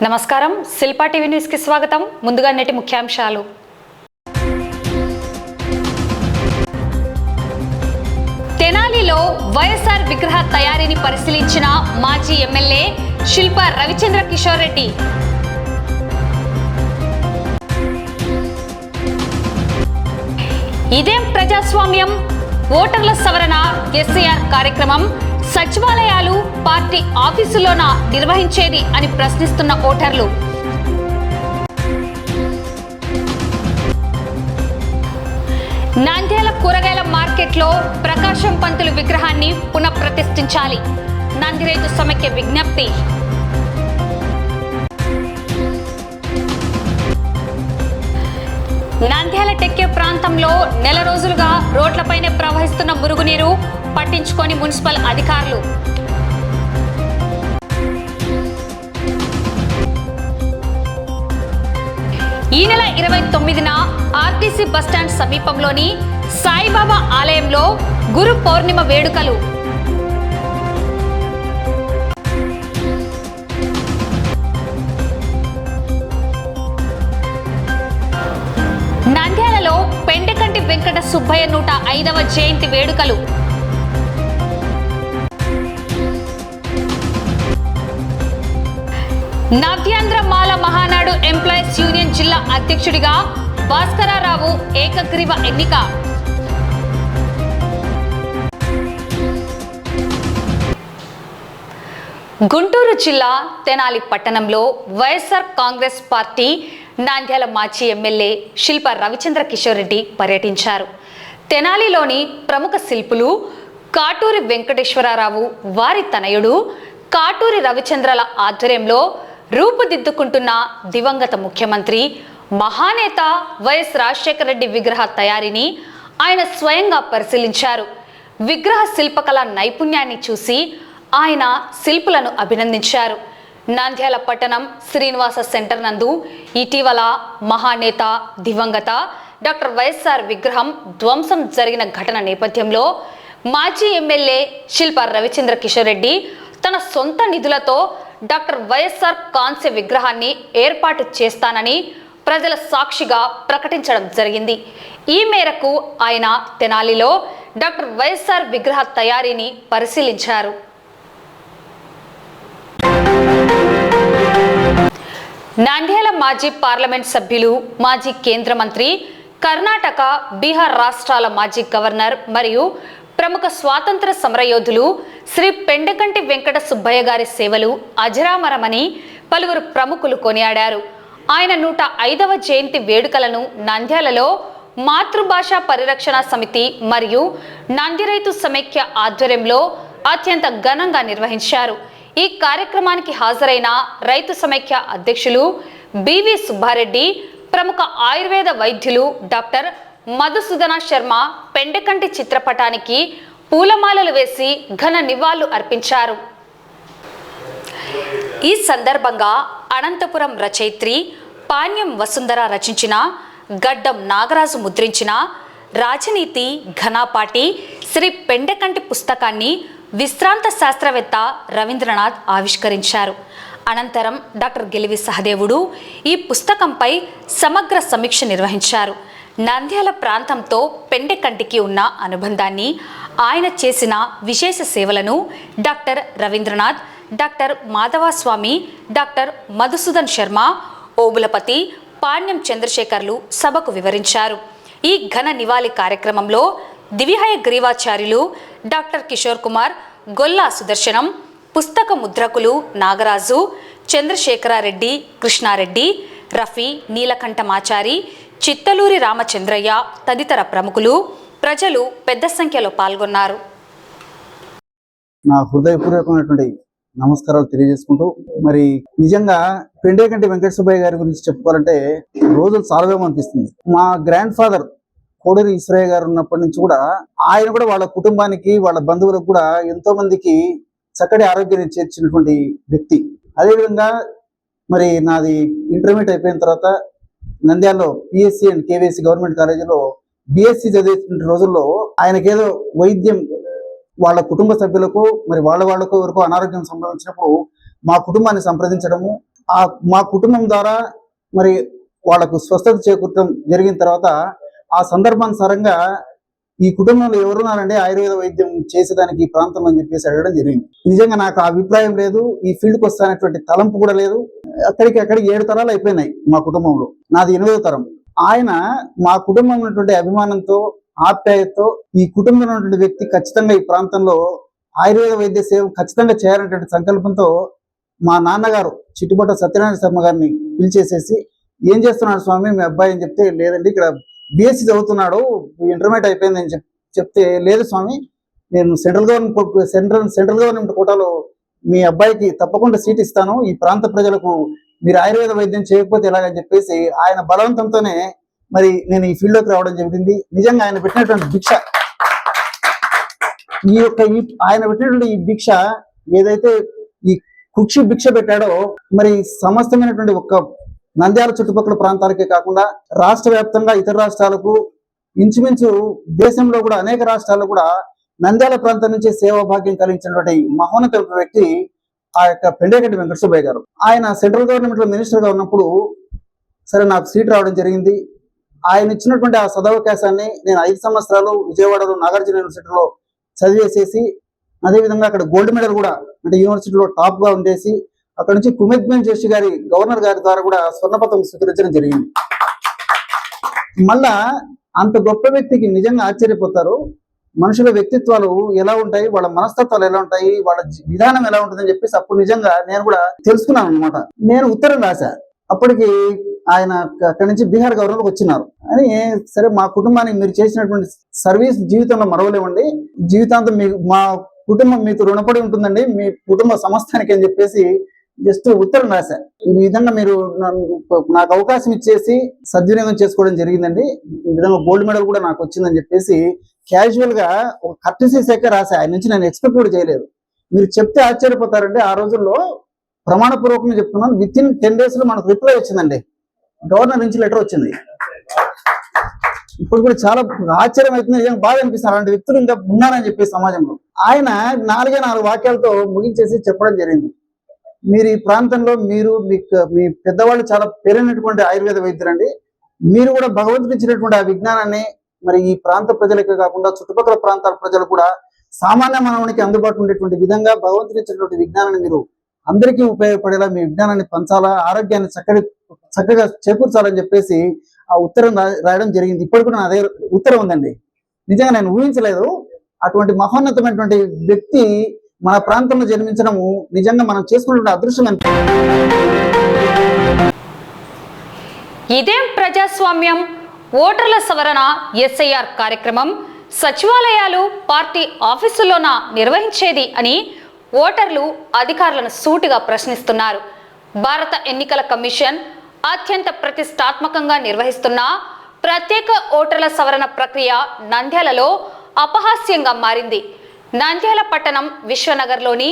నమస్కారం, Shilpa TV news కి స్వాగతం. ముందుగా నేటి ముఖ్యాంశాలు. తెనాలిలో వైఎస్ఆర్ విగ్రహ తయారీని పరిశీలించిన మాజీ ఎమ్మెల్యే శిల్పా రవిచంద్ర కిషోర్ రెడ్డి. ఇదేం ప్రజాస్వామ్యం? ఓటర్ల సవరణ ఎస్ఐఆర్ కార్యక్రమం సచివాలయాలు, పార్టీ ఆఫీసులోన నిర్వహించేది అని ప్రశ్నిస్తున్న ఓటర్లు. నంద్యాల కూరగాయల మార్కెట్లో ప్రకాశం పంతులు విగ్రహాన్ని పునఃప్రతిష్ఠించాలి. నందిరైతు సమైక్య విజ్ఞప్తి. నంద్యాల టెక్కే ప్రాంతంలో నెల రోజులుగా రోడ్లపైనే ప్రవహిస్తున్న మురుగునీరు పట్టించుకొని మున్సిపల్ అధికారులు. ఈ నెల 29న ఆర్టీసీ బస్టాండ్ సమీపంలోని సాయిబాబా ఆలయంలో గురు పౌర్ణిమ వేడుకలు. నంద్యాలలో పెండకంటి వెంకట సుబ్బయ్య 105వ జయంతి వేడుకలు. నవ్యాంధ్ర మాల మహానాడు ఎంప్లాయీస్ యూనియన్ జిల్లా అధ్యక్షుడిగా భాస్కరరావు ఏకగ్రీవ ఎన్నిక. గుంటూరు జిల్లా తెనాలి పట్టణంలో వైఎస్ఆర్ కాంగ్రెస్ పార్టీ నంద్యాల మాజీ ఎమ్మెల్యే శిల్పా రవిచంద్ర కిషోర్ రెడ్డి పర్యటించారు. తెనాలిలోని ప్రముఖ శిల్పులు కాటూరి వెంకటేశ్వరరావు, వారి తనయుడు కాటూరి రవిచంద్రల ఆధ్వర్యంలో రూపుదిద్దుకుంటున్న దివంగత ముఖ్యమంత్రి మహానేత వైఎస్ రాజశేఖర రెడ్డి విగ్రహ తయారీని ఆయన స్వయంగా పరిశీలించారు. విగ్రహ శిల్పకళ నైపుణ్యాన్ని చూసి ఆయన శిల్పులను అభినందించారు. నంద్యాల పట్టణం శ్రీనివాస సెంటర్ నందు ఇటీవల మహానేత దివంగత డాక్టర్ వైఎస్ఆర్ విగ్రహం ధ్వంసం జరిగిన ఘటన నేపథ్యంలో మాజీ ఎమ్మెల్యే శిల్పా రవిచంద్ర కిషోర్ రెడ్డి తన సొంత నిధులతో డాక్టర్ వైఎస్ఆర్ కాంస్య విగ్రహాన్ని ఏర్పాటు చేస్తానని ప్రజల సాక్షిగా ప్రకటించడం జరిగింది. ఈ మేరకు ఆయన తెనాలిలో డాక్టర్ వైఎస్ఆర్ విగ్రహ తయారీని పరిశీలించారు. నంద్యాల మాజీ పార్లమెంట్ సభ్యులు, మాజీ కేంద్ర మంత్రి, కర్ణాటక, బీహార్ రాష్ట్రాల మాజీ గవర్నర్ మరియు ప్రముఖ స్వాతంత్ర సమరయోధులు శ్రీ పెండకంటి వెంకట సుబ్బయ్య గారి సేవలు అజరామరమని పలువురు ప్రముఖులు కొనియాడారు. ఆయన 105వ జయంతి వేడుకలను నంద్యాలలో మాతృభాషా పరిరక్షణ సమితి మరియు నందిరైతు సమైక్య ఆధ్వర్యంలో అత్యంత ఘనంగా నిర్వహించారు. ఈ కార్యక్రమానికి హాజరైన రైతు సమైక్య అధ్యక్షులు బివి సుబ్బారెడ్డి, ప్రముఖ ఆయుర్వేద వైద్యులు డాక్టర్ మధుసూదన శర్మ పెండకంటి చిత్రపటానికి పూలమాలలు వేసి ఘన నివాళులు అర్పించారు. ఈ సందర్భంగా అనంతపురం రచయిత్రి పాణ్యం వసుంధర రచించిన, గడ్డం నాగరాజు ముద్రించిన రాజనీతి ఘనాపాటి శ్రీ పెండకంటి పుస్తకాన్ని విశ్రాంత శాస్త్రవేత్త రవీంద్రనాథ్ ఆవిష్కరించారు. అనంతరం డాక్టర్ గెలివి సహదేవుడు ఈ పుస్తకంపై సమగ్ర సమీక్ష నిర్వహించారు. నంద్యాల ప్రాంతంతో పెండకంటికి ఉన్న అనుబంధాన్ని, ఆయన చేసిన విశేష సేవలను doctor Ravindranath, doctor Madhavaswami, doctor Madhusudan Sharma, Obulapati, Panyam చంద్రశేఖర్లు సభకు వివరించారు. ఈ ఘన నివాళి కార్యక్రమంలో దివ్యహయ గ్రీవాచార్యులు డాక్టర్ కిషోర్ కుమార్, గొల్లా సుదర్శనం, పుస్తక ముద్రకులు నాగరాజు, చంద్రశేఖరారెడ్డి, కృష్ణారెడ్డి, రఫీ, నీలకంఠమాచారి, చిత్తలూరి రామచంద్రయ్య తదితర ప్రముఖులు, ప్రజలు పెద్ద సంఖ్యలో పాల్గొన్నారు. నా హృదయపూర్వకమైనటువంటి నమస్కారాలు తెలియజేసుకుంటూ, మరి నిజంగా పెండకంటి వెంకట సుబ్బయ్య గారి గురించి చెప్పుకోవాలంటే రోజులు చాలావేమో అనిపిస్తుంది. మా గ్రాండ్ ఫాదర్ కోడూరి ఈశ్వరయ్య గారు ఉన్నప్పటి నుంచి కూడా ఆయన కూడా వాళ్ళ కుటుంబానికి, వాళ్ళ బంధువులకు కూడా ఎంతో మందికి చక్కటి ఆరోగ్యాన్ని చేర్చినటువంటి వ్యక్తి. అదేవిధంగా మరి నాది ఇంటర్మీడియట్ అయిపోయిన తర్వాత నంద్యాలలో పిఎస్సి అండ్ కేవీఎస్సి గవర్నమెంట్ కాలేజీలో బిఎస్సి చదివే రోజుల్లో ఆయనకేదో వైద్యం వాళ్ళ కుటుంబ సభ్యులకు మరి వాళ్ళకు వరకు అనారోగ్యం సంభవించినప్పుడు మా కుటుంబాన్ని సంప్రదించడము, మా కుటుంబం ద్వారా మరి వాళ్ళకు స్వస్థత చేకూర్చడం జరిగిన తర్వాత ఆ సందర్భానుసారంగా ఈ కుటుంబంలో ఎవరున్నారంటే ఆయుర్వేద వైద్యం చేసేదానికి ఈ ప్రాంతంలో అని చెప్పేసి అడగడం జరిగింది. నిజంగా నాకు ఆ అభిప్రాయం లేదు, ఈ ఫీల్డ్కి వస్తానటువంటి తలంపు కూడా లేదు. అక్కడికి 7 తరాలు అయిపోయినాయి మా కుటుంబంలో, నాది 8వ తరం. ఆయన మా కుటుంబం ఉన్నటువంటి అభిమానంతో, ఆప్యాయతతో ఈ కుటుంబంలో ఉన్నటువంటి వ్యక్తి ఖచ్చితంగా ఈ ప్రాంతంలో ఆయుర్వేద వైద్య సేవ ఖచ్చితంగా చేయాలనేటువంటి సంకల్పంతో మా నాన్నగారు చిట్టుబట్ట సత్యనారాయణ శర్మ గారిని పిలిచేసేసి, ఏం చేస్తున్నాడు స్వామి మీ అబ్బాయి అని చెప్తే, లేదండి ఇక్కడ బిఎస్సి చదువుతున్నాడు, ఇంటర్మీడియట్ అయిపోయింది అని చెప్తే, లేదు స్వామి నేను సెంట్రల్ గవర్నమెంట్ కోటాలో మీ అబ్బాయికి తప్పకుండా సీట్ ఇస్తాను, ఈ ప్రాంత ప్రజలకు మీరు ఆయుర్వేద వైద్యం చేయకపోతే ఎలాగని చెప్పేసి ఆయన బలవంతంతోనే మరి నేను ఈ ఫీల్డ్ లోకి రావడం జరిగింది. నిజంగా ఆయన పెట్టినటువంటి భిక్ష, ఆయన పెట్టినటువంటి ఈ భిక్ష ఏదైతే ఈ కుక్షి భిక్ష పెట్టాడో, మరి సమస్తమైనటువంటి ఒక్క నంద్యాల చుట్టుపక్కల ప్రాంతాలకే కాకుండా రాష్ట్ర వ్యాప్తంగా ఇతర రాష్ట్రాలకు, ఇంచుమించు దేశంలో కూడా అనేక రాష్ట్రాల్లో కూడా నంద్యాల ప్రాంతం నుంచి సేవా భాగ్యం కలిగించినటువంటి మహోన్నత వ్యక్తి ఆ యొక్క పెండేగడ్డి వెంకట సుబ్బయ్య గారు. ఆయన సెంట్రల్ గవర్నమెంట్ లో మినిస్టర్ గా ఉన్నప్పుడు సరే నాకు సీట్ రావడం జరిగింది. ఆయన ఇచ్చినటువంటి ఆ సదవకాశాన్ని నేను 5 సంవత్సరాలు విజయవాడలో నాగార్జున యూనివర్సిటీలో చదివేసేసి, అదేవిధంగా అక్కడ గోల్డ్ మెడల్ కూడా అంటే యూనివర్సిటీలో టాప్ గా ఉండేసి, అక్కడ నుంచి కుమెద్బెన్ జోషి గారి గవర్నర్ గారి ద్వారా కూడా స్వర్ణపథకం స్వీకరించడం జరిగింది. మళ్ళా అంత గొప్ప వ్యక్తికి నిజంగా ఆశ్చర్యపోతారు, మనుషుల వ్యక్తిత్వాలు ఎలా ఉంటాయి, వాళ్ళ మనస్తత్వాలు ఎలా ఉంటాయి, వాళ్ళ విధానం ఎలా ఉంటుందని చెప్పేసి అప్పుడు నిజంగా నేను కూడా తెలుసుకున్నాను అనమాట. నేను ఉత్తరం రాశా. అప్పటికి ఆయన అక్కడి నుంచి బీహార్ గవర్నర్కి వచ్చినారు అని, సరే మా కుటుంబానికి మీరు చేసినటువంటి సర్వీస్ జీవితంలో మరవలేమండి, జీవితాంతం మా కుటుంబం మీకు రుణపడి ఉంటుందండి, మీ కుటుంబ సమస్తానికి అని చెప్పేసి జస్ట్ ఉత్తరం రాశా. ఈ విధంగా మీరు నాకు అవకాశం ఇచ్చేసి సద్వినియోగం చేసుకోవడం జరిగిందండి, ఈ విధంగా గోల్డ్ మెడల్ కూడా నాకు వచ్చిందని చెప్పేసి క్యాజువల్ గా ఒక కర్టసీ శాఖ రాశా. ఆయన నుంచి నేను ఎక్స్పెక్ట్ కూడా చేయలేదు. మీరు చెప్తే ఆశ్చర్యపోతారండి, ఆ రోజుల్లో ప్రమాణపూర్వకంగా చెప్తున్నాను, విత్ ఇన్ 10 days లో మనకు రిప్లై వచ్చిందండి, గవర్నర్ నుంచి లెటర్ వచ్చింది. ఇప్పుడు కూడా చాలా ఆశ్చర్యం అవుతుంది, నిజంగా బాగా అనిపిస్తుంది, అలాంటి వ్యక్తులు ఇంకా ఉన్నారని చెప్పి సమాజంలో. ఆయన 4 వాక్యాలతో ముగించేసి చెప్పడం జరిగింది, మీరు ఈ ప్రాంతంలో మీ పెద్దవాళ్ళు చాలా పేరైనటువంటి ఆయుర్వేద వైద్యులండి, మీరు కూడా భగవంతుడు ఇచ్చినటువంటి ఆ విజ్ఞానాన్ని మరి ఈ ప్రాంత ప్రజలకే కాకుండా చుట్టుపక్కల ప్రాంతాల ప్రజలు కూడా సామాన్య మానవునికి అందుబాటులో ఉండేటువంటి విధంగా భగవంతుడు ఇచ్చినటువంటి విజ్ఞానాన్ని మీరు అందరికీ ఉపయోగపడేలా మీ విజ్ఞానాన్ని పంచాలా, ఆరోగ్యాన్ని చక్కగా చేకూర్చాలని చెప్పేసి ఆ ఉత్తరం రాయడం జరిగింది. ఇప్పుడు కూడా నా దగ్గర ఉత్తరం ఉందండి. నిజంగా నేను ఊహించలేదు, అటువంటి మహోన్నతమైనటువంటి వ్యక్తి మన ప్రాంతంలో జన్మించడము నిజంగా మనం చేసుకున్నటువంటి అదృష్టం. ఇదేం ప్రజాస్వామ్యం, ఓటర్ల సవరణ ఎస్ఐఆర్ కార్యక్రమం సచివాలయాలు పార్టీ ఆఫీసుల్లోన నిర్వహించేది అని ఓటర్లు అధికారులను సూటిగా ప్రశ్నిస్తున్నారు. భారత ఎన్నికల కమిషన్ అత్యంత ప్రతిష్టాత్మకంగా నిర్వహిస్తున్న ప్రత్యేక ఓటర్ల సవరణ ప్రక్రియ నంద్యాలలో అపహాస్యంగా మారింది. నంద్యాల పట్టణం విశ్వనగర్లోని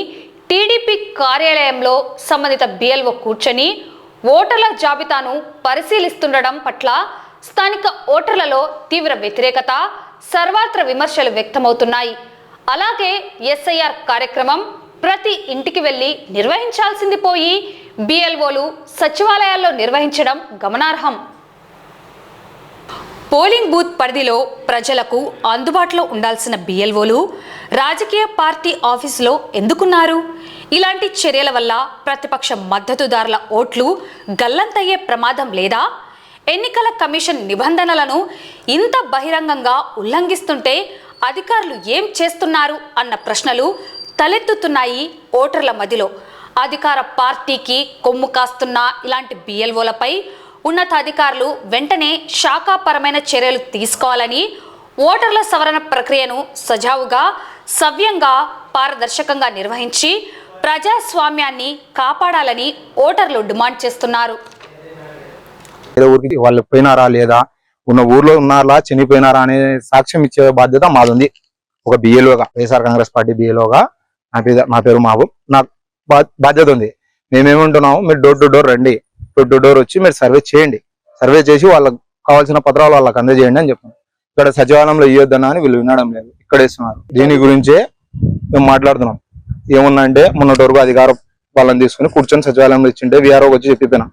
టీడీపీ కార్యాలయంలో సంబంధిత బిఎల్ఓ కూర్చొని ఓటర్ల జాబితాను పరిశీలిస్తుండడం పట్ల స్థానిక ఓటర్లలో తీవ్ర వ్యతిరేకత, సర్వత్ర విమర్శలు వ్యక్తమవుతున్నాయి. అలాగే ఎస్ఐఆర్ కార్యక్రమం ప్రతి ఇంటికి వెళ్లి నిర్వహించాల్సింది పోయి బిఎల్ఓలు సచివాలయాల్లో నిర్వహించడం గమనార్హం. పోలింగ్ బూత్ పరిధిలో ప్రజలకు అందుబాటులో ఉండాల్సిన బిఎల్ఓలు రాజకీయ పార్టీ ఆఫీసులో ఎందుకున్నారు? ఇలాంటి చర్యల వల్ల ప్రతిపక్ష మద్దతుదారుల ఓట్లు గల్లంతయ్యే ప్రమాదం లేదా? ఎన్నికల కమిషన్ నిబంధనలను ఇంత బహిరంగంగా ఉల్లంఘిస్తుంటే అధికారులు ఏం చేస్తున్నారు అన్న ప్రశ్నలు తలెత్తుతున్నాయి ఓటర్ల మధ్యలో. అధికార పార్టీకి కొమ్ము కాస్తున్న ఇలాంటి బిఎల్ఓలపై ఉన్నతాధికారులు వెంటనే శాఖాపరమైన చర్యలు తీసుకోవాలని, ఓటర్ల సవరణ ప్రక్రియను సజావుగా, సవ్యంగా, పారదర్శకంగా నిర్వహించి ప్రజాస్వామ్యాన్ని కాపాడాలని ఓటర్లు డిమాండ్ చేస్తున్నారు. ఊరికి వాళ్ళు పోయినారా లేదా, ఉన్న ఊర్లో ఉన్నారా చనిపోయినారా అనే సాక్ష్యం ఇచ్చే బాధ్యత మాది. ఒక బిఎల్ఓగా, వైఎస్ఆర్ కాంగ్రెస్ పార్టీ బిఎల్ఓగా నా పేరు మాబు, నాకు బాధ్యత ఉంది. మేమేమంటున్నాము, మీరు డోర్ టు డోర్ రండి, డోర్ టు డోర్ వచ్చి మీరు సర్వే చేయండి, సర్వే చేసి వాళ్ళకి కావాల్సిన పత్రాలు వాళ్ళకి అందజేయండి అని చెప్పాను. ఇక్కడ సచివాలయంలో ఇవ్వద్దన్నా అని వీళ్ళు వినడం లేదు, ఇక్కడ ఇస్తున్నారు. దీని గురించే మేము మాట్లాడుతున్నాం. ఏముందంటే మొన్నటి వరకు వాళ్ళని తీసుకుని కూర్చొని సచివాలయంలో ఇచ్చింటే వీఆర్ఓ వచ్చి చెప్పిపోయినా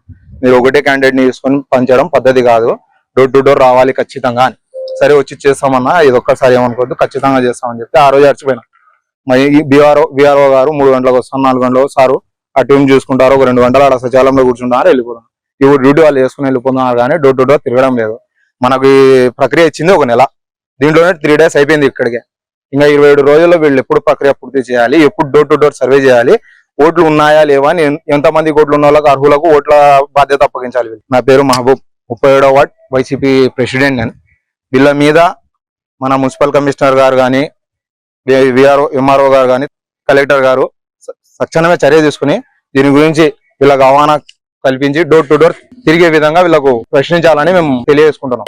మీరు ఒకటే క్యాండిడేట్ ని తీసుకొని పనిచేయడం పద్ధతి కాదు, డోర్ టు డోర్ రావాలి ఖచ్చితంగా అని. సరే వచ్చి చేస్తామన్నా, ఇది ఒక్కసారి ఏమనుకోవద్దు, ఖచ్చితంగా చేస్తామని చెప్పి ఆ రోజు అడిచిపోయినా. మరి విఆర్ఓ గారు 3 గంటలకు వస్తాం, 4 గంటలకు సారు ఆ టీం చూసుకుంటారు, ఒక 2 గంటలు ఆడ సచివాలయంలో కూర్చుంటారు, వెళ్ళిపోతాం. ఇప్పుడు డ్యూటీ వాళ్ళు చేసుకుని వెళ్ళిపోతున్నారు కానీ డోర్ టు డోర్ తిరగడం లేదు. మనకు ఈ ప్రక్రియ ఇచ్చింది 1 నెల, దీంట్లోనే 3 days అయిపోయింది ఇక్కడికే. ఇంకా 27 రోజుల్లో వీళ్ళు ఎప్పుడు ప్రక్రియ పూర్తి చేయాలి, ఎప్పుడు డోర్ టు డోర్ సర్వే చేయాలి, ఓట్లు ఉన్నాయా లేవా అని ఎంతమంది ఓట్లు ఉన్న వాళ్ళకి అర్హులకు ఓట్ల బాధ్యత అప్పగించాలి. నా పేరు మహబూబ్, 37వ వార్డ్ వైసీపీ ప్రెసిడెంట్. నేను వీళ్ళ మీద మన మున్సిపల్ కమిషనర్ గారు కానీ, ఎంఆర్ఓ గారు కానీ, కలెక్టర్ గారు తక్షణమే చర్య తీసుకుని దీని గురించి వీళ్ళకి అవగాహన కల్పించి డోర్ టు డోర్ తిరిగే విధంగా వీళ్ళకు ప్రశ్నించాలని మేము తెలియజేసుకుంటున్నాం.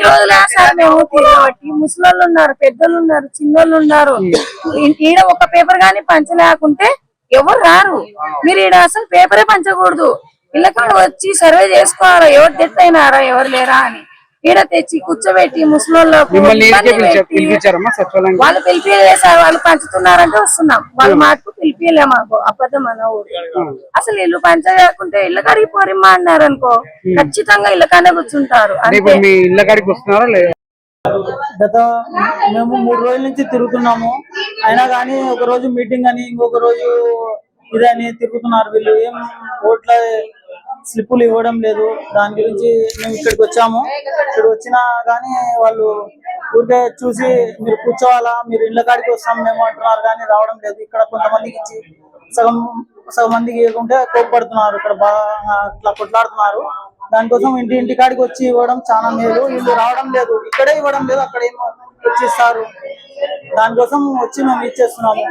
ముసలోళ్ళు ఉన్నారు, పెద్దలు ఉన్నారు, చిన్నోళ్ళు ఉన్నారు. ఈడ ఒక పేపర్ గానీ పంచలేకుంటే ఎవరు రారు. మీరు ఈడ అసలు పేపరే పంచకూడదు. ఇళ్ళకి వచ్చి సర్వే చేసుకోవాలా, ఎవరు డెత్ అయినారా ఎవరు లేరా అని. ఈడ తెచ్చి కూర్చోబెట్టి ముసలోళ్ళకు వాళ్ళు పిలిపిలేసారు, వాళ్ళు పంచుతున్నారంటే వస్తున్నాం. వాళ్ళు మాకు పిలిపిలే, మాకు అబద్ధం అన్న ఊరు. అసలు ఇల్లు పంచలేకుంటే ఇళ్ళ కాడికి పోరిమ్మా అన్నారు అనుకో, ఖచ్చితంగా ఇళ్ళ కాడే కూర్చుంటారు. గత మేము 3 రోజుల నుంచి తిరుగుతున్నాము, అయినా కానీ ఒక రోజు మీటింగ్ అని ఇంకొక రోజు ఇదని తిరుగుతున్నారు. వీళ్ళు ఏం ఓట్ల స్లిప్పులు ఇవ్వడం లేదు. దాని గురించి మేము ఇక్కడికి వచ్చాము. ఇక్కడ వచ్చినా కానీ వాళ్ళు ఊరికే చూసి మీరు కూర్చోవాలా, మీరు ఇళ్ళ కాడికి వస్తాం మేము అంటున్నారు కానీ రావడం లేదు. ఇక్కడ కొంతమందికి ఇచ్చి సగం మందికి ఇవ్వకుంటే కోప్పడుతున్నారు, ఇక్కడ బాగా అట్లా కొట్లాడుతున్నారు. దానికోసం ఇంటి కాడికి వచ్చి ఇవ్వడం చాలా మేలు. వీళ్ళు రావడం లేదు, ఇక్కడే ఇవ్వడం లేదు, అక్కడ ఏమో వచ్చి ఇస్తారు. దానికోసం వచ్చి మేము ఇచ్చేస్తున్నాము.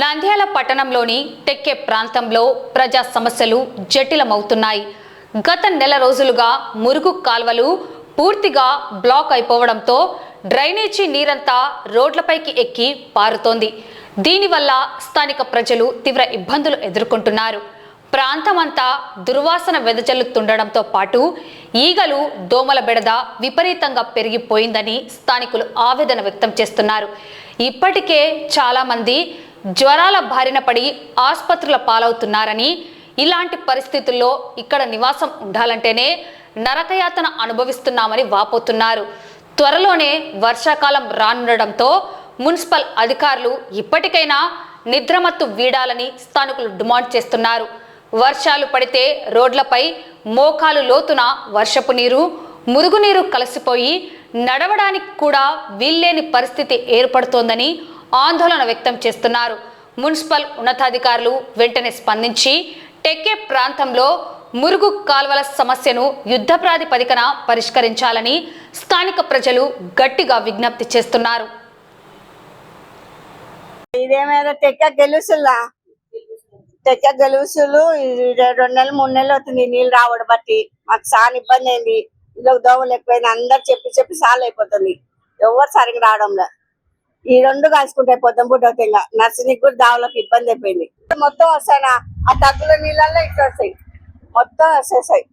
నంద్యాల పట్టణంలోని టెక్కే ప్రాంతంలో ప్రజా సమస్యలు జటిలమవుతున్నాయి. గత నెల రోజులుగా మురుగు కాల్వలు పూర్తిగా బ్లాక్ అయిపోవడంతో డ్రైనేజీ నీరంతా రోడ్లపైకి ఎక్కి పారుతోంది. దీనివల్ల స్థానిక ప్రజలు తీవ్ర ఇబ్బందులు ఎదుర్కొంటున్నారు. ప్రాంతమంతా దుర్వాసన వెదజల్లుతుండడంతో పాటు ఈగలు, దోమల బెడద విపరీతంగా పెరిగిపోయిందని స్థానికులు ఆవేదన వ్యక్తం చేస్తున్నారు. ఇప్పటికే చాలామంది జ్వరాల బారిన పడి ఆసుపత్రుల పాలవుతున్నారని, ఇలాంటి పరిస్థితుల్లో ఇక్కడ నివాసం ఉండాలంటేనే నరకయాతన అనుభవిస్తున్నామని వాపోతున్నారు. త్వరలోనే వర్షాకాలం రానుండడంతో మున్సిపల్ అధికారులు ఇప్పటికైనా నిద్రమత్తు వీడాలని స్థానికులు డిమాండ్ చేస్తున్నారు. వర్షాలు పడితే రోడ్లపై మోకాలు లోతున వర్షపు నీరు, మురుగునీరు కలిసిపోయి నడవడానికి కూడా వీల్లేని పరిస్థితి ఏర్పడుతోందని ఆందోళన వ్యక్తం చేస్తున్నారు. మున్సిపల్ ఉన్నతాధికారులు వెంటనే స్పందించి టెక్కే ప్రాంతంలో మురుగు కాల్వల సమస్యను యుద్ధ ప్రాతిపదికన పరిష్కరించాలని స్థానిక ప్రజలు గట్టిగా విజ్ఞప్తి చేస్తున్నారు. ఇదేమైనా తెక్క గెలుసులు 2 నెలలు 3 నెలలు అవుతుంది నీళ్ళు రావడం బట్టి. మాకు చాలా ఇబ్బంది అయింది. ఇంట్లో దోమలు ఎక్కువైంది. అందరు చెప్పి సాల్వ్ అయిపోతుంది. ఎవరు సరిగ్గా రావడంలో ఈ 2 కలుసుకుంటాయి. పొద్దున పూట అవుతాయి. ఇంకా నర్సరీకి కూడా దావులకు ఇబ్బంది అయిపోయింది. మొత్తం వస్తాయి, ఆ తగ్గుల నీళ్ళల్లో ఇట్లా వస్తాయి, మొత్తం వచ్చేసాయి.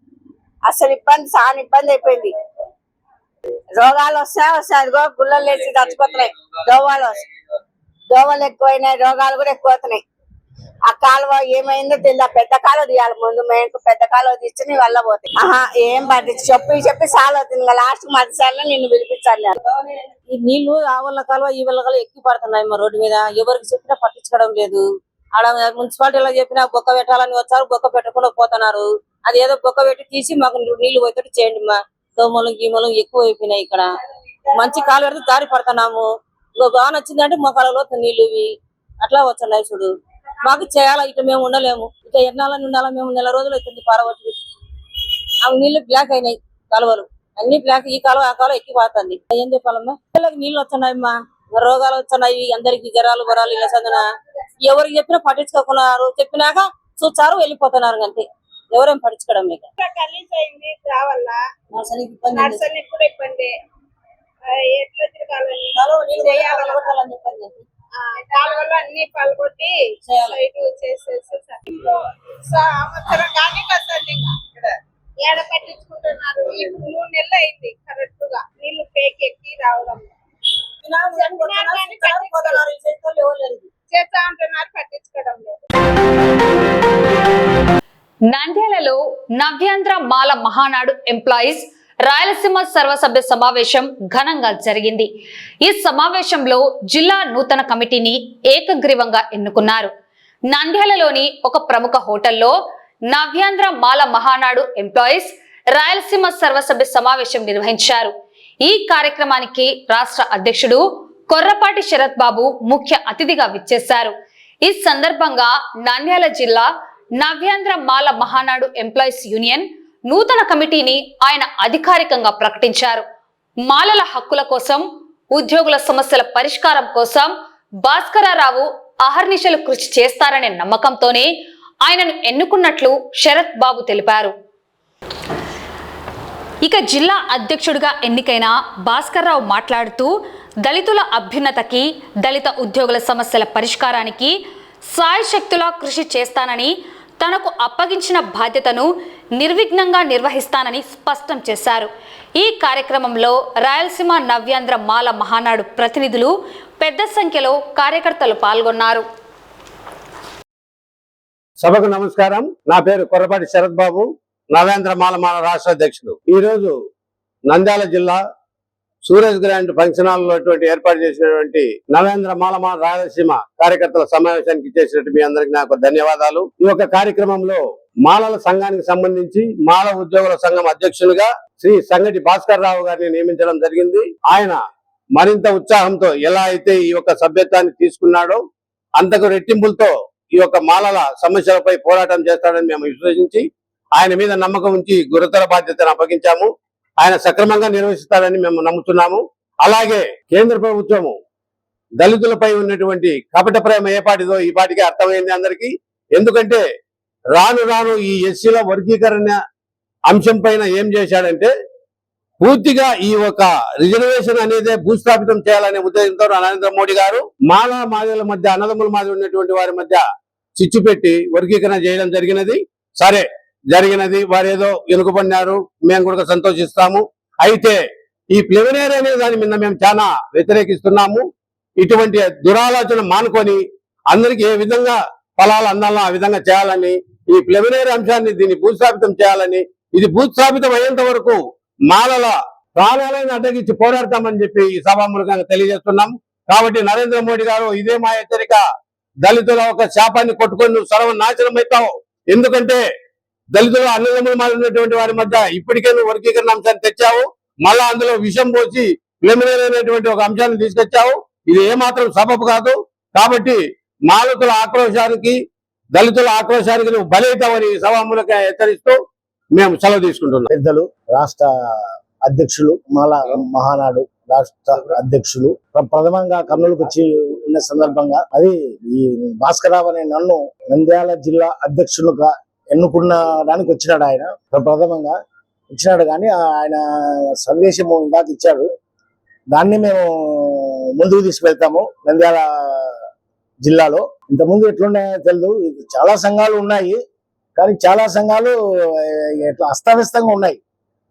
అసలు చాలా ఇబ్బంది అయిపోయింది. రోగాలు వస్తాయి. అదిగో గుళ్ళలు వేసి చచ్చిపోతున్నాయి. దోమలు ఎక్కువైనాయి, రోగాలు కూడా ఎక్కువ అవుతున్నాయి. ఆ కాలువ ఏమైందో తెలియదు. పెద్ద కాలువ తీయాలి ముందు, మేము పెద్ద కాలువ తీస్తే నీ వల్ల పోతాయి. ఏం పట్టించి చెప్పి సాల్ అవుతుంది. ఇంకా లాస్ట్ మధ్యసారిలో నిన్ను పిలిపించాలి. ఈ నీళ్లు ఆ వల్ల కాలువ ఈ వల్ల కాలువ ఎక్కి పడుతున్నాయి మా రోడ్డు మీద. ఎవరికి చెప్పినా పట్టించుకోవడం లేదు. ఆడ మున్సిపాలిటీలో చెప్పినా బొక్క పెట్టాలని వచ్చారు, బొక్క పెట్టకుండా పోతున్నారు. అది ఏదో బొక్క పెట్టి తీసి మాకు నీళ్లు పోయేటట్టు చేయండి. మా దోమలు గీమలు ఎక్కువ అయిపోయినాయి. ఇక్కడ మంచి కాలు పెడితే దారి పడుతున్నాము. బాగా నచ్చిందంటే మా కాలంలో నీళ్లు ఇవి అట్లా వస్తున్నాయి. చూడు, మాకు చేయాలా, ఇట్లా మేము ఉండలేము. ఇట్లా ఎన్నాలని ఉండాలా. మేము నెల రోజులు అవుతుంది పారవచ్చి. అవి నీళ్లు బ్లాక్ అయినాయి, కాలువలు అన్ని బ్లాక్. ఈ కాలువ ఆ కాలువ ఎక్కి పోతుంది. ఏం చెప్పాలమ్మా, పిల్లలకి నీళ్లు వస్తున్నాయమ్మా, రోగాలు వస్తున్నాయి. అందరికి జ్వరాలు బొరాలు ఇలా చందన. ఎవరికి చెప్పినా పట్టించుకోకున్నారు. చెప్పినాక చూచారు వెళ్ళిపోతున్నారు. అంతే, ఎవరేం పట్టించుకోవడం లేక కాలువలో అన్ని పలుకొట్టి సంవత్సరం కానీ కదండి. ఏడ పట్టించుకుంటున్నారు. ఇప్పుడు 3 నెలలు అయింది కరెక్ట్ గా నీళ్లు పేకెక్కి రావడం. నంద్యాలలో నవ్యాంధ్ర మాల మహానాడు ఎంప్లాయీస్ రాయలసీమ సర్వసభ్య సమావేశం ఘనంగా జరిగింది. ఈ సమావేశంలో జిల్లా నూతన కమిటీని ఏకగ్రీవంగా ఎన్నుకున్నారు. నంద్యాలలోని ఒక ప్రముఖ హోటల్లో నవ్యాంధ్ర మాల మహానాడు ఎంప్లాయీస్ రాయలసీమ సర్వసభ్య సమావేశం నిర్వహించారు. ఈ కార్యక్రమానికి రాష్ట్ర అధ్యక్షుడు కొర్రపాటి శరత్ బాబు ముఖ్య అతిథిగా విచ్చేశారు. ఈ సందర్భంగా నంద్యాల జిల్లా నవ్యాంధ్ర మాల మహానాడు ఎంప్లాయీస్ యూనియన్ నూతన కమిటీని ఆయన అధికారికంగా ప్రకటించారు. మాలల హక్కుల కోసం, ఉద్యోగుల సమస్యల పరిష్కారం కోసం భాస్కరరావు అహర్నిశలు కృషి చేస్తారనే నమ్మకంతోనే ఆయనను ఎన్నుకున్నట్లు శరత్ బాబు తెలిపారు. ఇక జిల్లా అధ్యక్షుడిగా ఎన్నికైన భాస్కర్రావు మాట్లాడుతూ దళితుల అభ్యున్నతకి, దళిత ఉద్యోగుల సమస్యల పరిష్కారానికి సాయశక్తులా కృషి చేస్తానని, తనకు అప్పగించిన బాధ్యతను నిర్విఘ్నంగా నిర్వహిస్తానని స్పష్టం చేశారు. ఈ కార్యక్రమంలో రాయలసీమ నవ్యాంధ్ర మాల మహానాడు ప్రతినిధులు పెద్ద సంఖ్యలో కార్యకర్తలు పాల్గొన్నారు. సభకు నమస్కారం. నా పేరు కొర్రపాటి శరత్ బాబు, నవ్యాంధ్ర మాల రాష్ట్ర అధ్యక్షుడు. ఈ రోజు నంద్యాల జిల్లా సూరజ్ గ్రాండ్ ఫంక్షన్ హాల్ లో ఏర్పాటు చేసినటువంటి నవ్యాంధ్ర మాల రాయలసీమ కార్యకర్తల సమావేశానికి చేసినట్టు మీ అందరికి నాకు ధన్యవాదాలు. ఈ యొక్క కార్యక్రమంలో మాలల సంఘానికి సంబంధించి మాల ఉద్యోగుల సంఘం అధ్యక్షునిగా శ్రీ సంగటి భాస్కర్ రావు గారిని నియమించడం జరిగింది. ఆయన మరింత ఉత్సాహంతో ఎలా అయితే ఈ యొక్క సభ్యత్వాన్ని తీసుకున్నాడో అంతకు రెట్టింపులతో ఈ యొక్క మాలల సమస్యలపై పోరాటం చేస్తాడని మేము విశ్వసించి ఆయన మీద నమ్మకం ఉంచి గురుతర బాధ్యతను అప్పగించాము. ఆయన సక్రమంగా నిర్వహిస్తాడని మేము నమ్ముతున్నాము. అలాగే కేంద్ర ప్రభుత్వము దళితులపై ఉన్నటువంటి కపట ప్రేమ ఏ పాటిదో ఈ పాటికి అర్థమైంది అందరికీ. ఎందుకంటే రాను రాను ఈ ఎస్సీల వర్గీకరణ అంశం పైన ఏం చేశాడంటే పూర్తిగా ఈ ఒక రిజర్వేషన్ అనేది భూస్థాపితం చేయాలనే ఉద్దేశంతో నరేంద్ర మోడీ గారు మాదిల మధ్య, అన్నదమ్ముల మాదిరి ఉన్నటువంటి వారి మధ్య చిచ్చు పెట్టి వర్గీకరణ చేయడం జరిగినది. సరే, జరిగినది, వారు ఏదో వెనుకబడినారు, మేము కూడా సంతోషిస్తాము. అయితే ఈ ప్రిలిమినరీ అనే దాని మీద మేము చాలా వ్యతిరేకిస్తున్నాము. ఇటువంటి దురాలోచన మానుకొని అందరికి ఏ విధంగా ఫలాలు అందాలో ఆ విధంగా చేయాలని, ఈ ప్రిలిమినరీ అంశాన్ని దీన్ని భూస్థాపితం చేయాలని, ఇది భూస్థాపితం అయ్యేంత వరకు మాలల ప్రాణాలను అడ్డగించి పోరాడతామని చెప్పి ఈ సభాముఖంగా తెలియజేస్తున్నాం. కాబట్టి నరేంద్ర మోడీ గారు ఇదే మా హెచ్చరిక. దళితుల ఒక శాపాన్ని కొట్టుకొని నువ్వు సర్వనాశనం అవుతావు. ఎందుకంటే దళితులు అన్నదమ్ములు మారినటువంటి వారి మధ్య ఇప్పటికే నువ్వు వర్గీకరణ అంశాన్ని తెచ్చావు, మళ్ళా అందులో విషం పోసి ప్రిలిమినరీ అనేటువంటి ఒక అంశాన్ని తీసుకొచ్చావు. ఇది ఏమాత్రం సబబు కాదు. కాబట్టి మాలతుల ఆక్రోశానికి, దళితుల ఆక్రోశానికి నువ్వు బలైతావని సభాముఖంగా హెచ్చరిస్తూ మేము సెలవు తీసుకుంటున్నాం. పెద్దలు, రాష్ట్ర అధ్యక్షులు, మాల మహానాడు రాష్ట్ర అధ్యక్షులు ప్రథమంగా కర్నూలుకు వచ్చి ఉన్న సందర్భంగా అది ఈ భాస్కరరావు అనే నన్ను నంద్యాల జిల్లా అధ్యక్షులుగా ఎన్నుకున్నడానికి వచ్చినాడు. ఆయన ప్రథమంగా ఇచ్చినాడు, కానీ ఆయన సందేశము ఇందాక ఇచ్చాడు. దాన్ని మేము ముందుకు తీసుకెళ్తాము. నంద్యాల జిల్లాలో ఇంతకుముందు ఎట్లున్నాయో తెలియదు, చాలా సంఘాలు ఉన్నాయి, కానీ చాలా సంఘాలు అస్తవ్యస్తంగా ఉన్నాయి.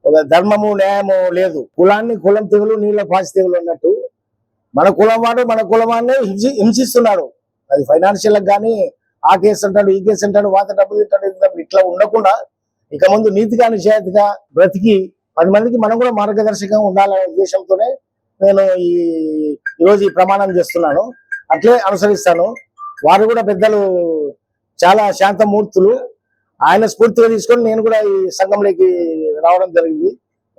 ఒక ధర్మము, న్యాయము లేదు. కులం తెగులు, నీళ్ళ పాసి తెగులు అన్నట్టు మన కులం వాడు మన కులమాన్ని హింసిస్తున్నాడు. అది ఫైనాన్షియల్ కానీ ఆ కేసు అంటాడు, ఈ కేసు అంటాడు, వాత డబ్బులు తింటాడు. ఇట్లా ఉండకుండా ఇక ముందు నీతిగా నిజాయితీగా బ్రతికి 10 మందికి మనం కూడా మార్గదర్శకంగా ఉండాలనే ఉద్దేశంతోనే నేను ఈరోజు ఈ ప్రమాణం చేస్తున్నాను. అట్లే అనుసరిస్తాను. వారు కూడా పెద్దలు చాలా శాంతమూర్తులు. ఆయన స్ఫూర్తిగా తీసుకొని నేను కూడా ఈ సంఘంలోకి రావడం జరిగింది.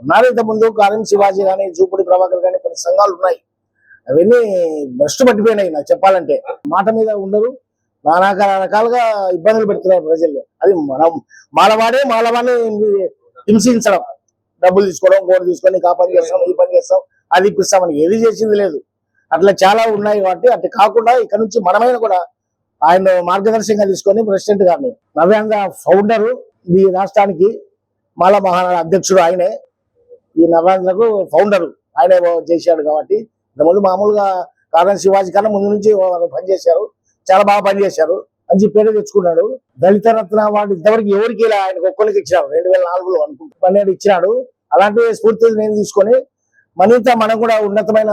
ఉన్నారు ఇంత ముందు కారం శివాజీ కానీ, జూపుడి ప్రభాకర్ కానీ కొన్ని సంఘాలు ఉన్నాయి. అవన్నీ భ్రష్టు పట్టిపోయినాయి. నాకు చెప్పాలంటే మాట మీద ఉండరు, నానా రకాలుగా ఇబ్బందులు పెడుతున్నారు ప్రజల్లో. అది మనం మాలవాడిని హింసించడం, డబ్బులు తీసుకోవడం, గోడ తీసుకొని ఆ పని చేస్తాం, ఈ పని చేస్తాం, అది ఇప్పిస్తామని ఏది చేసింది లేదు. అట్లా చాలా ఉన్నాయి. కాబట్టి అట్లా కాకుండా ఇక్కడ నుంచి మనమైన కూడా ఆయన మార్గదర్శకంగా తీసుకొని ప్రెసిడెంట్ గారిని, నవ్యాంధ్ర ఫౌండరు, ఈ రాష్ట్రానికి మాల మహానాడు అధ్యక్షుడు ఆయనే. ఈ నవ్యాంధ్రకు ఫౌండరు ఆయనే చేశాడు. కాబట్టి ఇంతకుముందు మామూలుగా కారణం శివాజీ కన్నా ముందు నుంచి పనిచేశారు, చాలా బాగా పనిచేశారు, మంచి పేరు తెచ్చుకున్నాడు. దళిత రత్న అవార్డు ఇంతవరకు ఎవరికి ఇలా ఆయనకు ఒక్కరికి ఇచ్చాడు. 2004లో అనుకుంటా 12 ఇచ్చినాడు. అలాంటి స్ఫూర్తిని నేను తీసుకొని మనం కూడా ఉన్నతమైన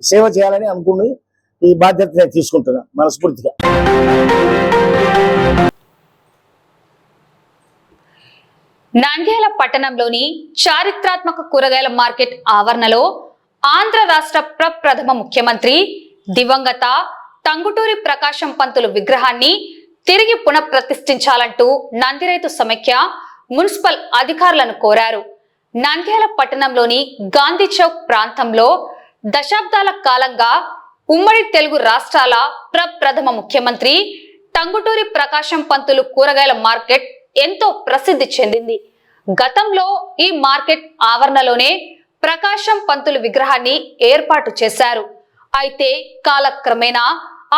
సేవ చేయాలని అనుకుని ఈ బాధ్యత నేను తీసుకుంటున్నా మనస్ఫూర్తిగా. నంద్యాల పట్టణంలోని చారిత్రాత్మక కూరగాయల మార్కెట్ ఆవరణలో ఆంధ్ర రాష్ట్ర ప్రప్రథమ ముఖ్యమంత్రి దివంగత టంగుటూరి ప్రకాశం పంతులు విగ్రహాన్ని తిరిగి పునఃప్రతిష్ఠించాలంటూ నందిరైతు సమైక్య మున్సిపల్ అధికారులను కోరారు. నంద్యాల పట్టణంలోని గాంధీ చౌక్ ప్రాంతంలో దశాబ్దాల కాలంగా ఉమ్మడి తెలుగు రాష్ట్రాల ప్రప్రథమ ముఖ్యమంత్రి టంగుటూరి ప్రకాశం పంతులు కూరగాయల మార్కెట్ ఎంతో ప్రసిద్ధి చెందింది. గతంలో ఈ మార్కెట్ ఆవరణలోనే ప్రకాశం పంతులు విగ్రహాన్ని ఏర్పాటు చేశారు. అయితే కాలక్రమేణా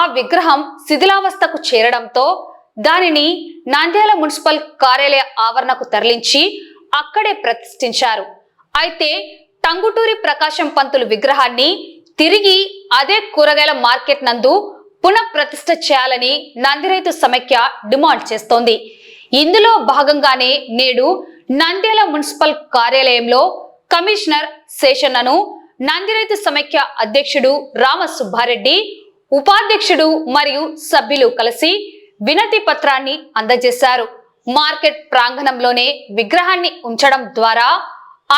ఆ విగ్రహం శిథిలావస్థకు చేరడంతో దానిని నంద్యాల మున్సిపల్ కార్యాలయ ఆవరణకు తరలించి అక్కడే ప్రతిష్ఠించారు. అయితే టంగుటూరి ప్రకాశం పంతులు విగ్రహాన్ని తిరిగి అదే కూరగాయల మార్కెట్ నందు పునఃప్రతిష్ఠ చేయాలని నందిరైతు సమైక్య డిమాండ్ చేస్తోంది. ఇందులో భాగంగానే నేడు నంద్యాల మున్సిపల్ కార్యాలయంలో కమిషనర్ శేషన్నను నందిరైతు సమైక్య అధ్యక్షుడు రామసుబ్బారెడ్డి, ఉపాధ్యక్షుడు మరియు సభ్యులు కలిసి వినతి పత్రాన్ని అందజేశారు. మార్కెట్ ప్రాంగణంలోనే విగ్రహాన్ని ఉంచడం ద్వారా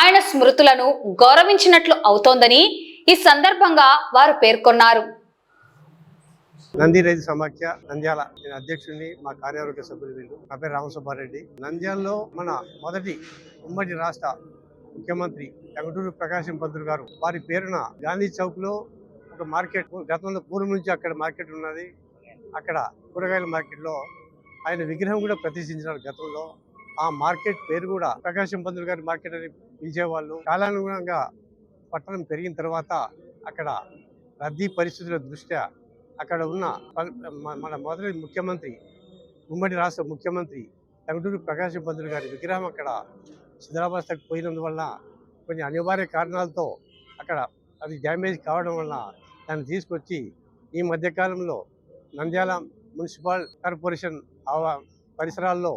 ఆయన స్మృతులను గౌరవించినట్లు అవుతోందని ఈ సందర్భంగా వారు పేర్కొన్నారు. నంది రైతు సమాఖ్య నంద్యాల, నేను అధ్యక్షుడిని, మా కార్యవర్గ సభ్యులు వీళ్ళు. నా పేరు రామసుబ్బారెడ్డి. నంద్యాలలో మన మొదటి ఉమ్మడి రాష్ట్ర ముఖ్యమంత్రి టంగుటూరి ప్రకాశం పంతులు గారు వారి పేరున గాంధీ చౌక్ లో ఒక మార్కెట్, గతంలో పూర్వం నుంచి అక్కడ మార్కెట్ ఉన్నది. అక్కడ కూరగాయల మార్కెట్ లో ఆయన విగ్రహం కూడా ప్రతిష్ఠించినారు. గతంలో ఆ మార్కెట్ పేరు కూడా ప్రకాశం పంతులు గారి మార్కెట్ అని పిలిచేవాళ్ళు. కాలానుగుణంగా పట్టణం పెరిగిన తర్వాత అక్కడ రద్దీ పరిస్థితుల దృష్ట్యా అక్కడ ఉన్న మన మొదటి ముఖ్యమంత్రి, ఉమ్మడి రాష్ట్ర ముఖ్యమంత్రి టంగుటూరి ప్రకాశం పంతులు గారి విగ్రహం అక్కడ శిథిలావస్థకు పోయినందువల్ల కొన్ని అనివార్య కారణాలతో అక్కడ అది డ్యామేజ్ కావడం వల్ల దాన్ని తీసుకొచ్చి ఈ మధ్యకాలంలో నంద్యాల మున్సిపల్ కార్పొరేషన్ పరిసరాల్లో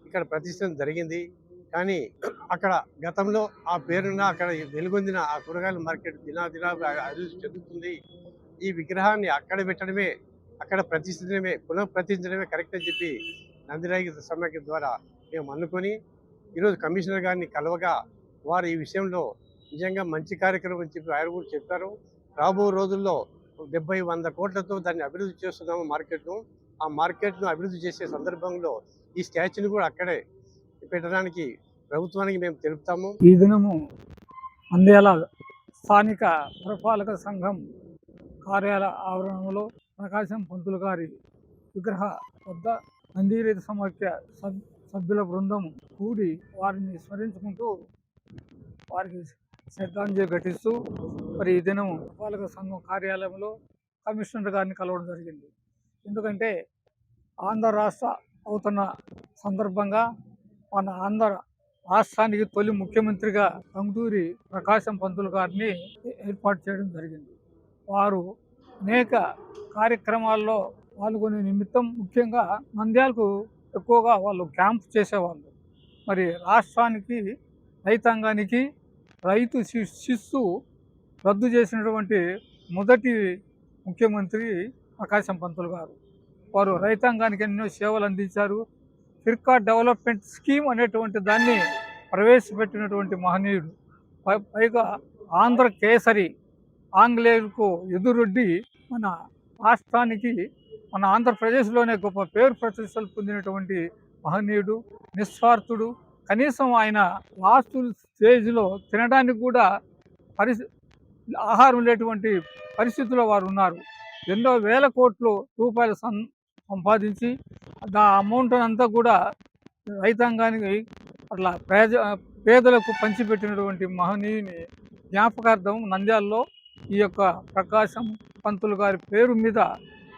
ఇక్కడ ప్రతిష్ఠించడం జరిగింది. కానీ అక్కడ గతంలో ఆ పేరున్న అక్కడ వెలుగొందిన ఆ కూరగాయల మార్కెట్ దినాదినా అభివృద్ధి చెందుతుంది. ఈ విగ్రహాన్ని అక్కడ పెట్టడమే, అక్కడ ప్రతిష్ఠించడమే, పునఃప్రతిష్ఠించడమే కరెక్ట్ అని చెప్పి నందిరైతు సమైక్య ద్వారా మేము అనుకొని ఈరోజు కమిషనర్ గారిని కలవగా వారు ఈ విషయంలో నిజంగా మంచి కార్యక్రమం అని చెప్పి ఆయన కూడా చెప్పారు. రాబో రోజుల్లో 70-100 కోట్లతో దాన్ని అభివృద్ధి చేస్తున్నాము మార్కెట్ను. ఆ మార్కెట్ను అభివృద్ధి చేసే సందర్భంలో ఈ స్టాచ్యూని కూడా అక్కడే పెట్టడానికి ప్రభుత్వానికి మేము తెలుపుతాము. ఈ దినము నంద్యాల స్థానిక పురపాలక సంఘం కార్యాలయ ఆవరణలో ప్రకాశం పంతులు గారి విగ్రహ వద్ద నందిరైతు సమైక్య సభ్యుల బృందం కూడి వారిని స్మరించుకుంటూ వారికి శ్రద్ధాంజలి ఘటిస్తూ మరి ఈ దినం పురపాలక సంఘం కార్యాలయంలో కమిషనర్ గారిని కలవడం జరిగింది. ఎందుకంటే ఆంధ్ర రాష్ట్ర అవుతున్న సందర్భంగా మన ఆంధ్ర రాష్ట్రానికి తొలి ముఖ్యమంత్రిగా టంగుటూరి ప్రకాశం పంతులు గారిని ఏర్పాటు చేయడం జరిగింది. వారు అనేక కార్యక్రమాల్లో పాల్గొనే నిమిత్తం ముఖ్యంగా నంద్యాలకు ఎక్కువగా వాళ్ళు క్యాంప్ చేసేవాళ్ళు. మరి రాష్ట్రానికి, రైతాంగానికి రైతు శిస్తు రద్దు చేసినటువంటి మొదటి ముఖ్యమంత్రి ప్రకాశం పంతులు గారు. వారు రైతాంగానికి ఎన్నో సేవలు అందించారు. ఫిర్కా డెవలప్మెంట్ స్కీమ్ అనేటువంటి దాన్ని ప్రవేశపెట్టినటువంటి మహనీయుడు. పైగా ఆంధ్ర కేసరి, ఆంగ్లేయులకు ఎదురొడ్డి మన రాష్ట్రానికి, మన ఆంధ్రప్రదేశ్లోనే గొప్ప పేరు ప్రతిష్టలు పొందినటువంటి మహనీయుడు, నిస్వార్థుడు. కనీసం ఆయన లాస్ట్ స్టేజ్లో తినడానికి కూడా ఆహారం లేటువంటి పరిస్థితుల్లో వారు ఉన్నారు. ఎన్నో వేల కోట్ల రూపాయలు సంపాదించి ఆ అమౌంట్ అంతా కూడా రైతాంగానికి అట్లా పేదలకు పంచిపెట్టినటువంటి మహనీయుని జ్ఞాపకార్థం నంద్యాలలో ఈ యొక్క ప్రకాశం పంతులు గారి పేరు మీద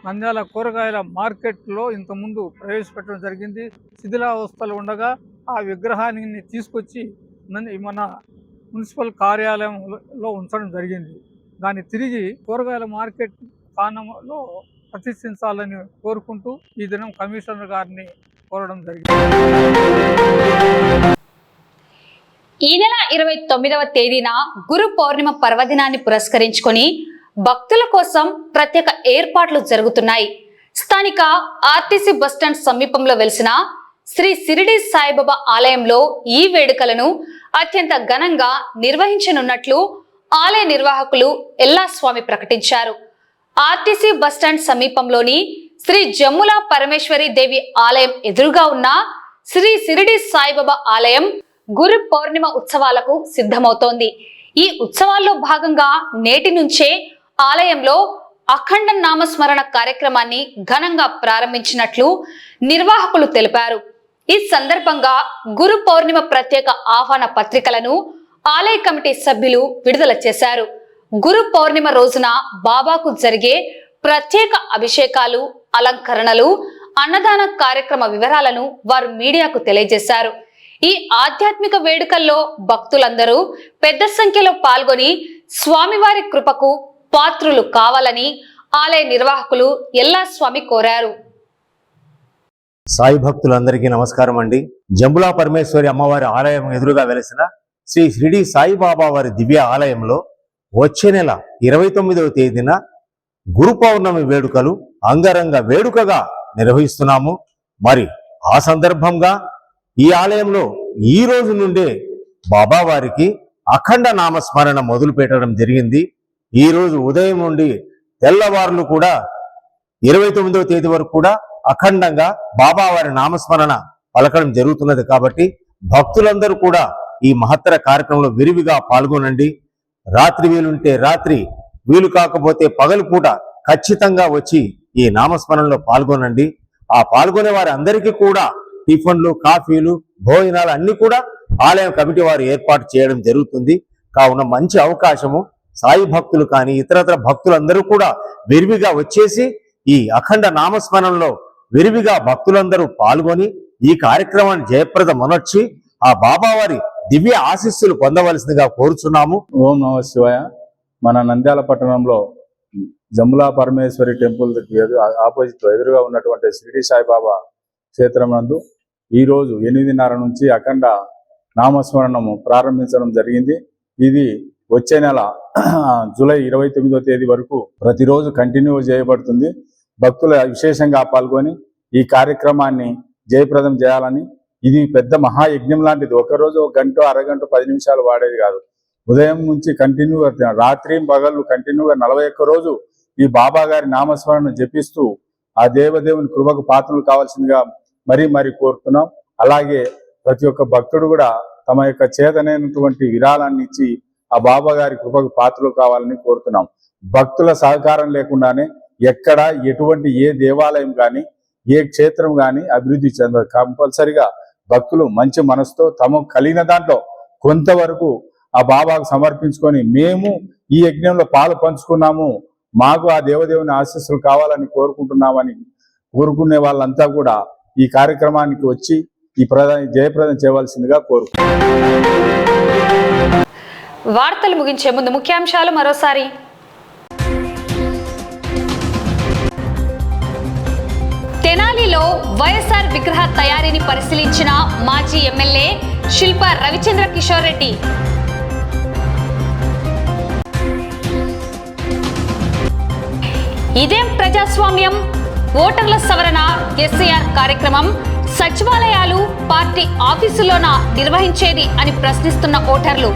నంద్యాల కూరగాయల మార్కెట్లో ఇంతకుముందు ప్రవేశపెట్టడం జరిగింది. శిథిలావస్థలు ఉండగా ఆ విగ్రహాన్ని తీసుకొచ్చి మన మున్సిపల్ కార్యాలయంలో ఉంచడం జరిగింది. దాన్ని తిరిగి కూరగాయల మార్కెట్ స్థానంలో ప్రతిష్ఠించాలని కోరుకుంటూ ఈ దినం కమిషనర్ గారిని కోరడం జరిగింది. ఈ నెల 29వ తేదీన గురు పౌర్ణిమ పర్వదినాన్ని పురస్కరించుకొని భక్తుల కోసం ప్రత్యేక ఏర్పాట్లు జరుగుతున్నాయి. స్థానిక ఆర్టీసీ బస్టాండ్ సమీపంలో వెలిసిన శ్రీ షిరిడి సాయిబాబా ఆలయంలో ఈ వేడుకలను అత్యంత ఘనంగా నిర్వహించనున్నట్లు ఆలయ నిర్వాహకులు ఎల్లాస్వామి ప్రకటించారు. ఆర్టీసీ బస్టాండ్ సమీపంలోని శ్రీ జమ్ముల పరమేశ్వరి దేవి ఆలయం ఎదురుగా ఉన్న శ్రీ షిరిడి సాయిబాబా ఆలయం గురు పౌర్ణిమ ఉత్సవాలకు సిద్ధమవుతోంది. ఈ ఉత్సవాల్లో భాగంగా నేటి నుంచే ఆలయంలో అఖండ నామస్మరణ కార్యక్రమాన్ని ఘనంగా ప్రారంభించినట్లు నిర్వాహకులు తెలిపారు. ఈ సందర్భంగా గురు పౌర్ణిమ ప్రత్యేక ఆహ్వాన పత్రికలను ఆలయ కమిటీ సభ్యులు విడుదల చేశారు. గురు పౌర్ణిమ రోజున బాబాకు జరిగే ప్రత్యేక అభిషేకాలు, అలంకరణలు, అన్నదాన కార్యక్రమ వివరాలను వారు మీడియాకు తెలియజేశారు. ఈ ఆధ్యాత్మిక వేడుకల్లో భక్తులందరూ పెద్ద సంఖ్యలో పాల్గొని స్వామివారి కృపకు పాత్రులు కావాలని ఆలయ నిర్వాహకులు ఎల్లాస్వామి కోరారు. సాయి భక్తులందరికీ నమస్కారం అండి. జంబులా పరమేశ్వరి అమ్మవారి ఆలయం ఎదురుగా వెలసిన శ్రీ షిరిడి సాయిబాబా వారి దివ్య ఆలయంలో వచ్చే నెల 29వ తేదీన గురు పౌర్ణమి వేడుకలు అంగరంగ వేడుకగా నిర్వహిస్తున్నాము. మరి ఆ సందర్భంగా ఈ ఆలయంలో ఈ రోజు నుండే బాబా వారికి అఖండ నామస్మరణ మొదలు పెట్టడం జరిగింది. ఈ రోజు ఉదయం నుండి తెల్లవారులు కూడా 29వ తేదీ వరకు కూడా అఖండంగా బాబా వారి నామస్మరణ పలకడం జరుగుతున్నది. కాబట్టి భక్తులందరూ కూడా ఈ మహత్తర కార్యక్రమంలో విరివిగా పాల్గొనండి. రాత్రి వీలుంటే రాత్రి, వీలు కాకపోతే పగలు పూట ఖచ్చితంగా వచ్చి ఈ నామస్మరణలో పాల్గొనండి. ఆ పాల్గొనే వారి అందరికీ కూడా టిఫిన్లు, కాఫీలు, భోజనాలు అన్ని కూడా ఆలయం కమిటీ వారు ఏర్పాటు చేయడం జరుగుతుంది. కావున మంచి అవకాశము. సాయి భక్తులు కానీ ఇతరత్ర భక్తులందరూ కూడా విరివిగా వచ్చేసి ఈ అఖండ నామస్మరణలో విరివిగా భక్తులందరూ పాల్గొని ఈ కార్యక్రమాన్ని జయప్రదమనొచ్చి ఆ బాబావారి దివ్య ఆశీస్సులు పొందవలసిందిగా కోరుచున్నాము. ఓం నమః శివాయ. మన నంద్యాల పట్టణంలో జమ్ములా పరమేశ్వరి టెంపుల్ ఆపోజిట్ ఎదురుగా ఉన్నటువంటి షిరిడి సాయిబాబా క్షేత్రం నందు ఈరోజు 8:30 నుంచి అఖండ నామస్మరణము ప్రారంభించడం జరిగింది. ఇది వచ్చే నెల జూలై 29వ తేదీ వరకు ప్రతిరోజు కంటిన్యూ చేయబడుతుంది. భక్తులు విశేషంగా పాల్గొని ఈ కార్యక్రమాన్ని జయప్రదం చేయాలని. ఇది పెద్ద మహాయజ్ఞం లాంటిది. ఒకరోజు 1 గంట, అరగంట, 10 నిమిషాలు వాడేది కాదు. ఉదయం నుంచి కంటిన్యూగా రాత్రి పగళ్ళు కంటిన్యూగా 41 రోజు ఈ బాబా గారి నామస్మరణ జపిస్తూ ఆ దేవదేవుని కృపకు పాత్రలు కావాల్సిందిగా మరీ కోరుతున్నాం. అలాగే ప్రతి ఒక్క భక్తుడు కూడా తమ యొక్క చేతనైనటువంటి విరాళాన్ని ఇచ్చి ఆ బాబా గారి కృపకు పాత్రలు కావాలని కోరుతున్నాం. భక్తుల సహకారం లేకుండానే ఎక్కడ ఎటువంటి ఏ దేవాలయం కానీ ఏ క్షేత్రం కానీ అభివృద్ధి చెందదు. కంపల్సరిగా భక్తులు మంచి మనసుతో తమ కలిగిన దాంట్లో కొంతవరకు ఆ బాబాకు సమర్పించుకొని మేము ఈ యజ్ఞంలో పాలు పంచుకున్నాము, మాకు ఆ దేవదేవుని ఆశీస్సులు కావాలని కోరుకుంటున్నామని కోరుకునే వాళ్ళంతా కూడా ఈ కార్యక్రమానికి వచ్చి ఈ జయప్రదం చేయవలసిందిగా కోరుకుంటున్నాం. వార్తలు ముగించే ముందు ముఖ్యాంశాలు మరోసారి. తెనాలిలో వైఎస్ఆర్ విగ్రహ తయారీని పరిశీలించిన మాజీ ఎమ్మెల్యే శిల్ప రవిచంద్ర కిషోర్ రెడ్డి. ఇదేం ప్రజాస్వామ్యం? ఓటర్ల సవరణ ఎస్ఐఆర్ కార్యక్రమం సచివాలయాలు, పార్టీ ఆఫీసులోన నిర్వహించేది అని ప్రశ్నిస్తున్న ఓటర్లు.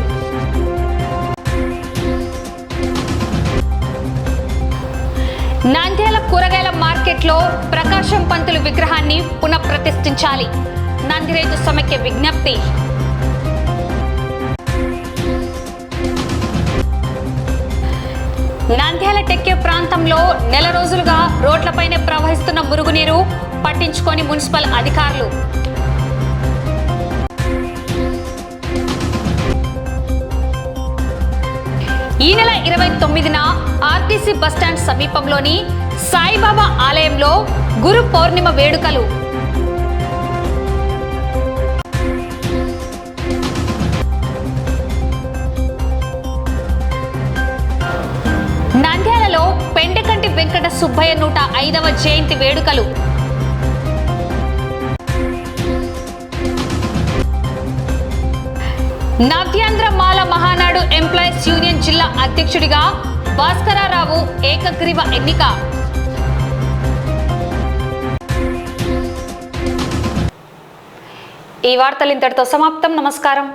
నంద్యాల కూరగాయల మార్కెట్లో ప్రకాశం పంతులు విగ్రహాన్ని పునఃప్రతిష్ఠించాలి. నందిరైతు సమైక్య విజ్ఞప్తి. నంద్యాల టెక్కే ప్రాంతంలో నెల రోజులుగా రోడ్లపైనే ప్రవహిస్తున్న మురుగునీరు పట్టించుకొని మున్సిపల్ అధికారులు. ఈ నెల 29న ఆర్టీసీ బస్టాండ్ సమీపంలోని సాయిబాబా ఆలయంలో గురు పౌర్ణిమ వేడుకలు. నంద్యాలలో పెండకంటి వెంకట సుబ్బయ్య 105వ జయంతి వేడుకలు. నవ్యాంధ్ర మాల మహానాడు ఎంప్లాయీస్ యూనియన్ జిల్లా అధ్యక్షుడిగా భాస్కరరావు ఏకగ్రీవ ఎన్నిక. ఈ వార్తలు ఇంతటితో సమాప్తం. నమస్కారం.